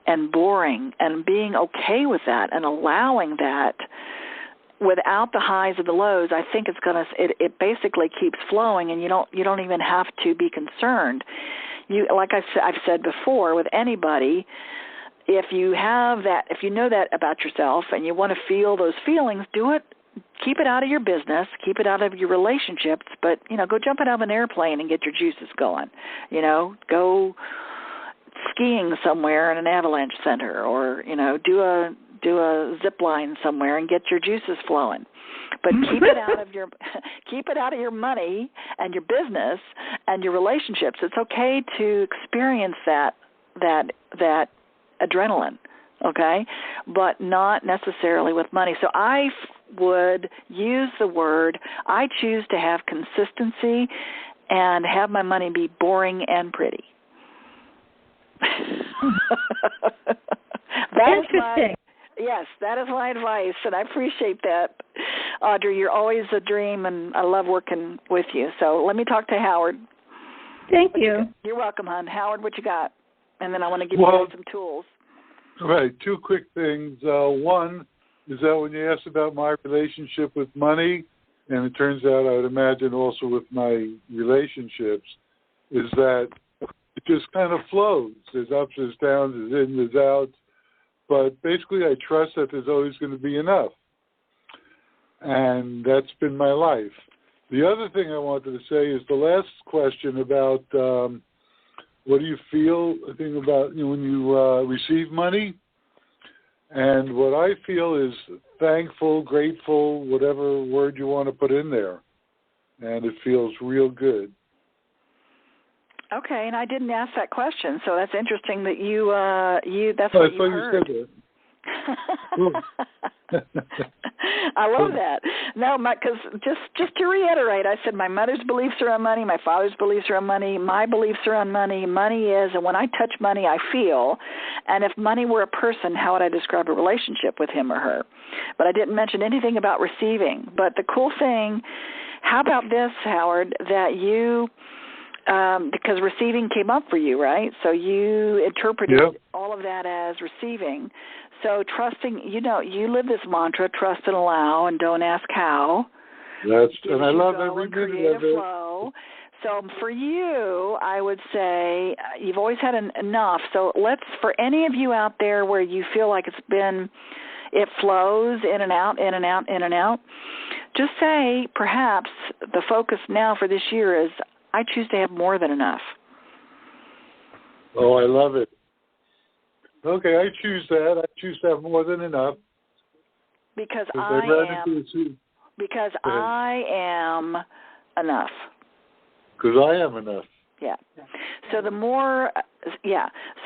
and boring and being okay with that and allowing that without the highs or the lows, I think it basically keeps flowing, and you don't even have to be concerned. Like I've said before, with anybody, if you know that about yourself and you want to feel those feelings, do it. Keep it out of your business, keep it out of your relationships, but go jump out of an airplane and get your juices going. Go skiing somewhere in an avalanche center, or do a zip line somewhere and get your juices flowing. But keep it out of your money and your business and your relationships. It's okay to experience that adrenaline, okay, but not necessarily with money. So I would use the word, I choose to have consistency and have my money be boring and pretty. Interesting. Yes, that is my advice, and I appreciate that, Audrey. You're always a dream, and I love working with you. So let me talk to Howard. Thank you. You're welcome, hon. Howard, what you got? And then I want to give you some tools. Right, two quick things. One is that when you asked about my relationship with money, and it turns out I would imagine also with my relationships, is that it just kind of flows. There's ups, there's downs, there's in, there's outs. But basically I trust that there's always going to be enough. And that's been my life. The other thing I wanted to say is the last question about what do you feel, I think about when you receive money. And what I feel is thankful, grateful, whatever word you want to put in there. And it feels real good. Okay, and I didn't ask that question, so that's interesting that that's what you heard. You said that. I love that. No, because just to reiterate, I said my mother's beliefs are on money, my father's beliefs are on money, my beliefs are on money. Money is, and when I touch money, I feel. And if money were a person, how would I describe a relationship with him or her? But I didn't mention anything about receiving. But the cool thing, how about this, Howard, that you, because receiving came up for you, right? So you interpreted all of that as receiving. So trusting, you live this mantra, trust and allow, and don't ask how. And I love every minute of it. Flow. So for you, I would say you've always had enough. So for any of you out there where you feel like it flows in and out, in and out, in and out, just say perhaps the focus now for this year is I choose to have more than enough. Oh, I love it. Okay, I choose that. I choose to have more than enough. Because I am enough. Because I am enough. Yeah. So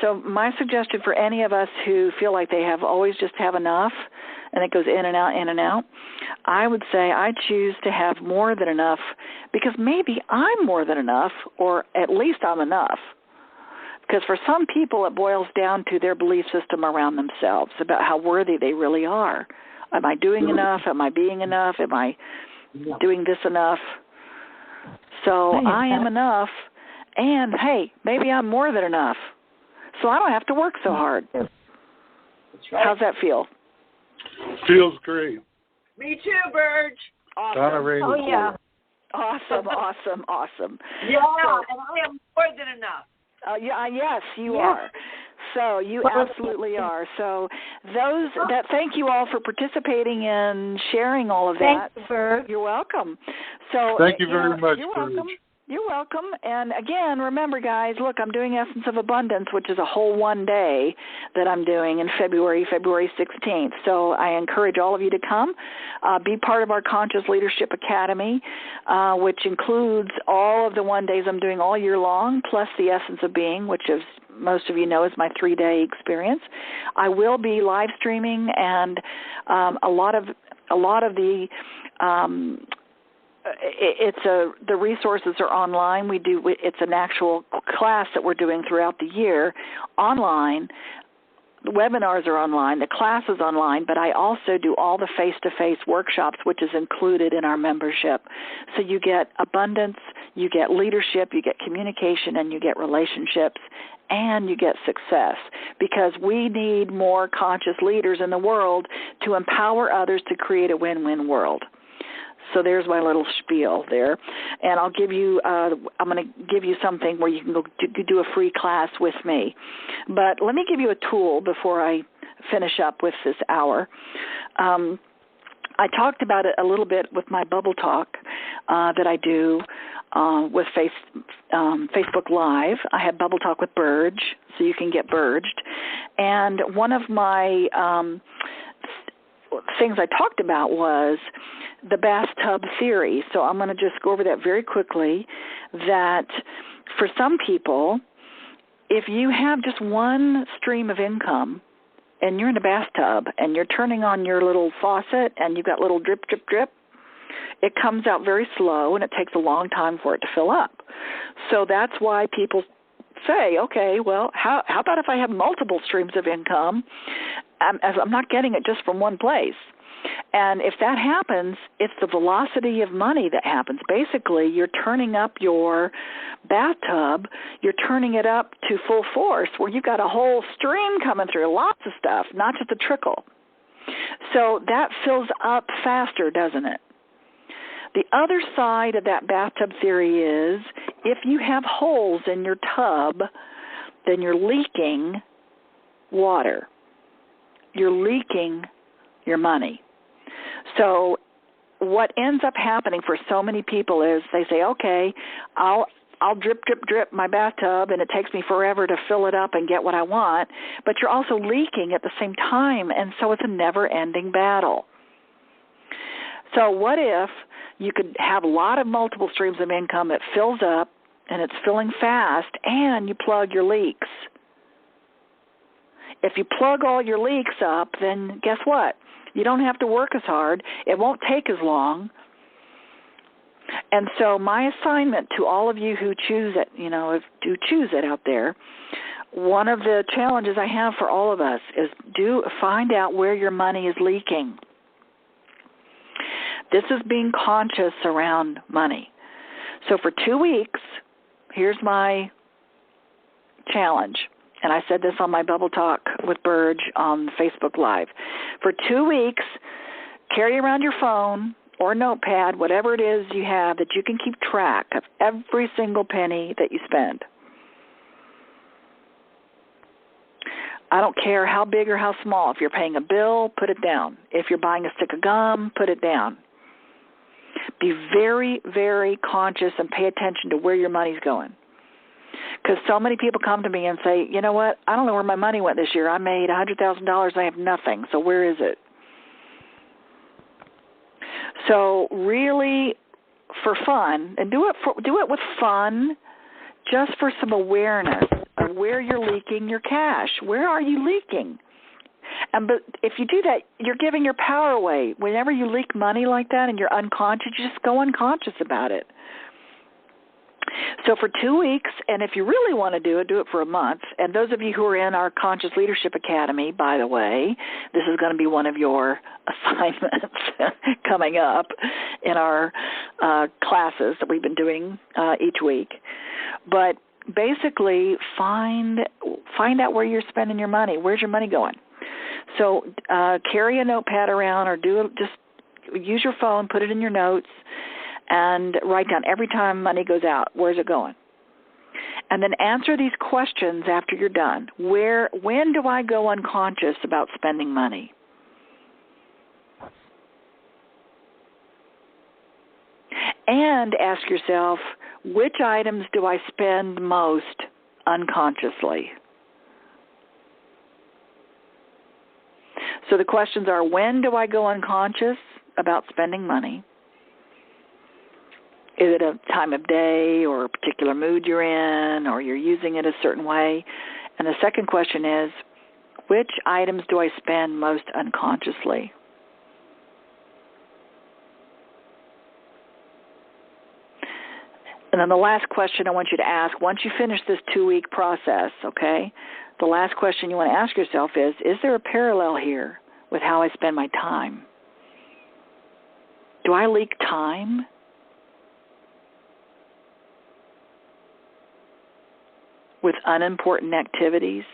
So my suggestion for any of us who feel like they always just have enough, and it goes in and out, I would say I choose to have more than enough because maybe I'm more than enough, or at least I'm enough. Because for some people, it boils down to their belief system around themselves, about how worthy they really are. Am I doing enough? Am I being enough? Am I doing this enough? So I am enough, and, hey, maybe I'm more than enough. So I don't have to work so hard. That's right. How's that feel? Feels great. Me too, Burge. Awesome. Oh, yeah. Awesome. Yeah, and I am more than enough. Yes, you are. So you absolutely are. So thank you all for participating and sharing all of that. Thanks, Burge. You're welcome. So thank you very much, You're welcome. You're welcome. And again, remember, guys, look, I'm doing Essence of Abundance, which is a whole one day that I'm doing in February 16th. So I encourage all of you to come, be part of our Conscious Leadership Academy, which includes all of the one days I'm doing all year long, plus the Essence of Being, which is most of you know is my 3-day experience. I will be live streaming, and a lot of the the resources are online. It's an actual class that we're doing throughout the year online. The webinars are online, the class is online, but I also do all the face-to-face workshops, which is included in our membership. So you get abundance, you get leadership, you get communication, and you get relationships, and you get success, because we need more conscious leaders in the world to empower others to create a win-win world. So there's my little spiel there, and I'll give you. I'm going to give you something where you can go do a free class with me. But let me give you a tool before I finish up with this hour. I talked about it a little bit with my Bubble Talk that I do with Facebook Live. I have Bubble Talk with Burge, so you can get Burged. And one of my things I talked about was the bathtub theory. So I'm going to just go over that very quickly, that for some people, if you have just one stream of income and you're in a bathtub and you're turning on your little faucet and you've got little drip, drip, drip, it comes out very slow and it takes a long time for it to fill up. So that's why people say, okay, well, how about if I have multiple streams of income, as I'm not getting it just from one place? And if that happens, it's the velocity of money that happens. Basically, you're turning up your bathtub, you're turning it up to full force, where you've got a whole stream coming through, lots of stuff, not just a trickle. So that fills up faster, doesn't it? The other side of that bathtub theory is, if you have holes in your tub, then you're leaking water. You're leaking your money. So what ends up happening for so many people is they say, okay, I'll drip, drip, drip my bathtub, and it takes me forever to fill it up and get what I want, but you're also leaking at the same time, and so it's a never-ending battle. So what if you could have a lot of multiple streams of income that fills up, and it's filling fast, and you plug your leaks? If you plug all your leaks up, then guess what? You don't have to work as hard. It won't take as long. And so my assignment to all of you who choose it, who choose it out there, one of the challenges I have for all of us is find out where your money is leaking. This is being conscious around money. So for 2 weeks, here's my challenge. And I said this on my Bubble Talk with Burge on Facebook Live. For 2 weeks, carry around your phone or notepad, whatever it is you have, that you can keep track of every single penny that you spend. I don't care how big or how small. If you're paying a bill, put it down. If you're buying a stick of gum, put it down. Be very, very conscious and pay attention to where your money's going. Because so many people come to me and say, you know what, I don't know where my money went this year. I made $100,000. I have nothing. So where is it? So really, for fun, and do it with fun, just for some awareness of where you're leaking your cash. Where are you leaking? But if you do that, you're giving your power away. Whenever you leak money like that and you're unconscious, you just go unconscious about it. So for 2 weeks, and if you really want to do it for a month. And those of you who are in our Conscious Leadership Academy, by the way, this is going to be one of your assignments coming up in our classes that we've been doing each week. But basically, find out where you're spending your money. Where's your money going? So carry a notepad around, or just use your phone, put it in your notes, and write down every time money goes out, where's it going? And then answer these questions after you're done. When do I go unconscious about spending money? And ask yourself, which items do I spend most unconsciously? So the questions are, when do I go unconscious about spending money? Is it a time of day or a particular mood you're in, or you're using it a certain way? And the second question is, which items do I spend most unconsciously? And then the last question I want you to ask, once you finish this 2-week process, okay, the last question you want to ask yourself is there a parallel here with how I spend my time? Do I leak time? With unimportant activities?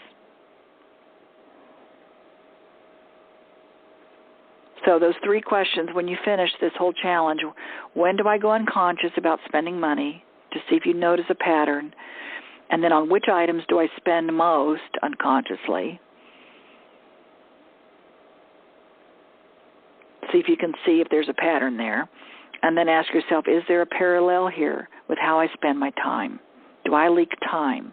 So those 3 questions, when you finish this whole challenge, when do I go unconscious about spending money, to see if you notice a pattern, and then on which items do I spend most unconsciously? See if you can see if there's a pattern there. And then ask yourself, is there a parallel here with how I spend my time? Do I leak time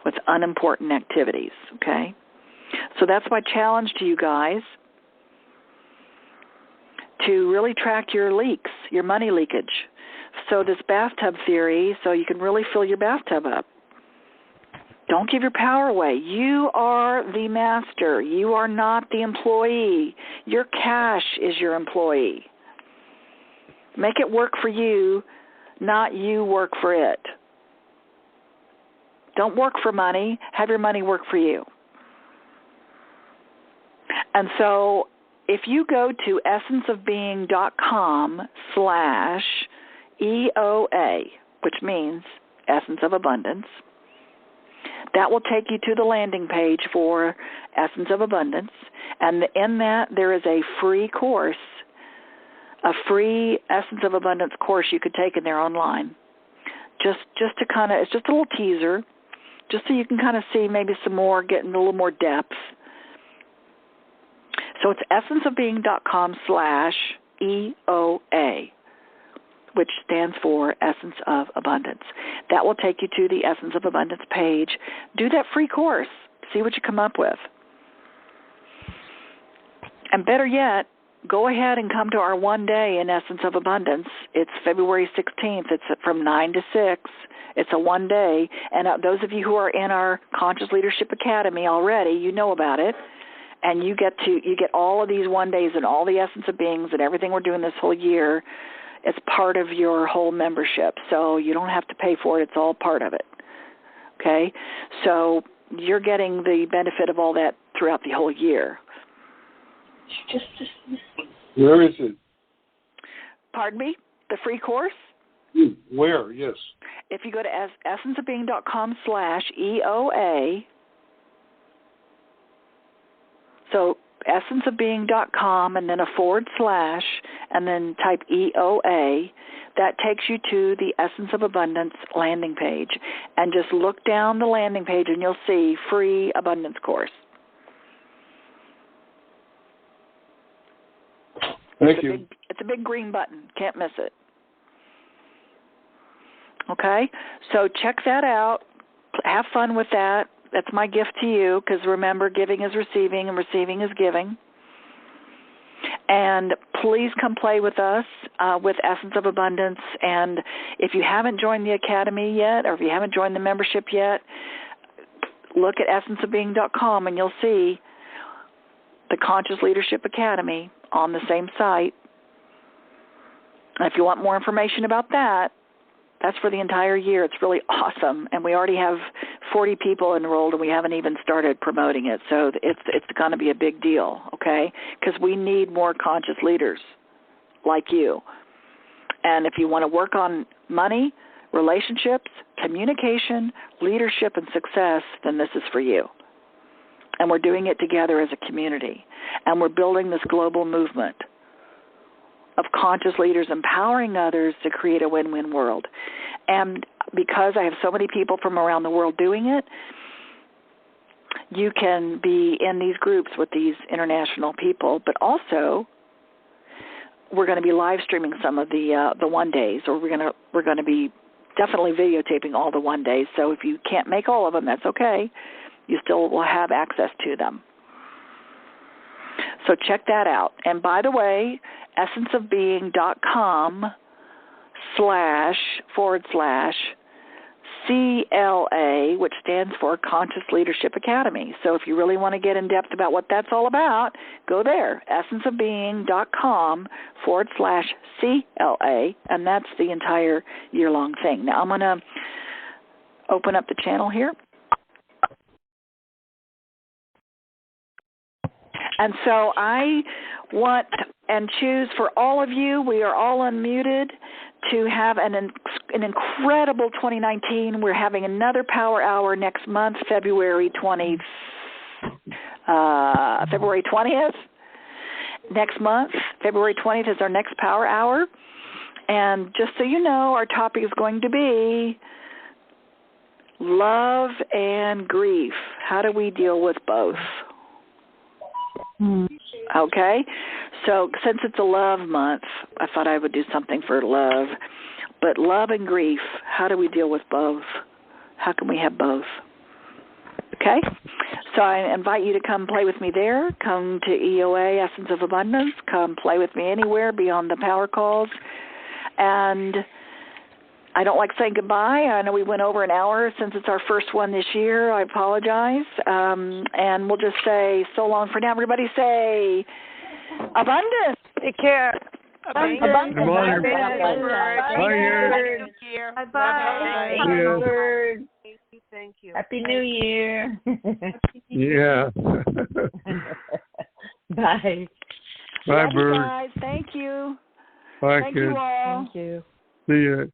with unimportant activities? Okay? So that's my challenge to you guys, to really track your leaks, your money leakage. So this bathtub theory, so you can really fill your bathtub up. Don't give your power away. You are the master. You are not the employee. Your cash is your employee. Make it work for you, not you work for it. Don't work for money. Have your money work for you. And so if you go to essenceofbeing.com/EOA, which means Essence of Abundance, that will take you to the landing page for Essence of Abundance. And in that, there is a free course, a free Essence of Abundance course you could take in there online. Just to kind of, it's just a little teaser, just so you can kind of see maybe some more, get in a little more depth. So it's essenceofbeing.com/ EOA, which stands for Essence of Abundance. That will take you to the Essence of Abundance page. Do that free course. See what you come up with. And better yet, go ahead and come to our one day in Essence of Abundance. It's February 16th. It's from 9 to 6. It's a one day. And those of you who are in our Conscious Leadership Academy already, you know about it. And you get all of these one days and all the Essence of Beings and everything we're doing this whole year. It's part of your whole membership. So you don't have to pay for it. It's all part of it. Okay? So you're getting the benefit of all that throughout the whole year. Where is it? Pardon me? The free course? Where? Yes. If you go to essenceofbeing.com/EOA, so essenceofbeing.com and then a / and then type EOA, that takes you to the Essence of Abundance landing page. And just look down the landing page and you'll see free abundance course. Thank you. It's a big green button. Can't miss it. Okay? So check that out. Have fun with that. That's my gift to you, because remember, giving is receiving and receiving is giving. And please come play with us with Essence of Abundance. And if you haven't joined the Academy yet, or if you haven't joined the membership yet, look at essenceofbeing.com and you'll see the Conscious Leadership Academy on the same site. And if you want more information about that, that's for the entire year. It's really awesome. And we already have 40 people enrolled, and we haven't even started promoting it. So it's going to be a big deal, okay? Because we need more conscious leaders like you. And if you want to work on money, relationships, communication, leadership, and success, then this is for you. And we're doing it together as a community. And we're building this global movement of conscious leaders empowering others to create a win-win world. And because I have so many people from around the world doing it, you can be in these groups with these international people, but also we're going to be live streaming some of the one days, or we're going to be definitely videotaping all the one days. So if you can't make all of them, that's okay. You still will have access to them. So check that out. And by the way, essenceofbeing.com//CLA, which stands for Conscious Leadership Academy. So if you really want to get in depth about what that's all about, go there, essenceofbeing.com/CLA, and that's the entire year-long thing. Now I'm going to open up the channel here. And so I want and choose for all of you, we are all unmuted, to have an incredible 2019. We're having another Power Hour next month, February 20th. Next month, February 20th is our next Power Hour. And just so you know, our topic is going to be love and grief. How do we deal with both? Okay, so since it's a love month, I thought I would do something for love. But love and grief, how do we deal with both? How can we have both? Okay, so I invite you to come play with me there. Come to EOA, Essence of Abundance. Come play with me anywhere beyond the power calls. And I don't like saying goodbye. I know we went over an hour since it's our first one this year. I apologize. And we'll just say so long for now. Everybody say abundance. Take care. Abundance. Bye. Thank you. Happy New Year. Yeah. Bye. Bye, Bird. Guys. Thank you. Bye, Thank kids. you all. Thank you. See ya.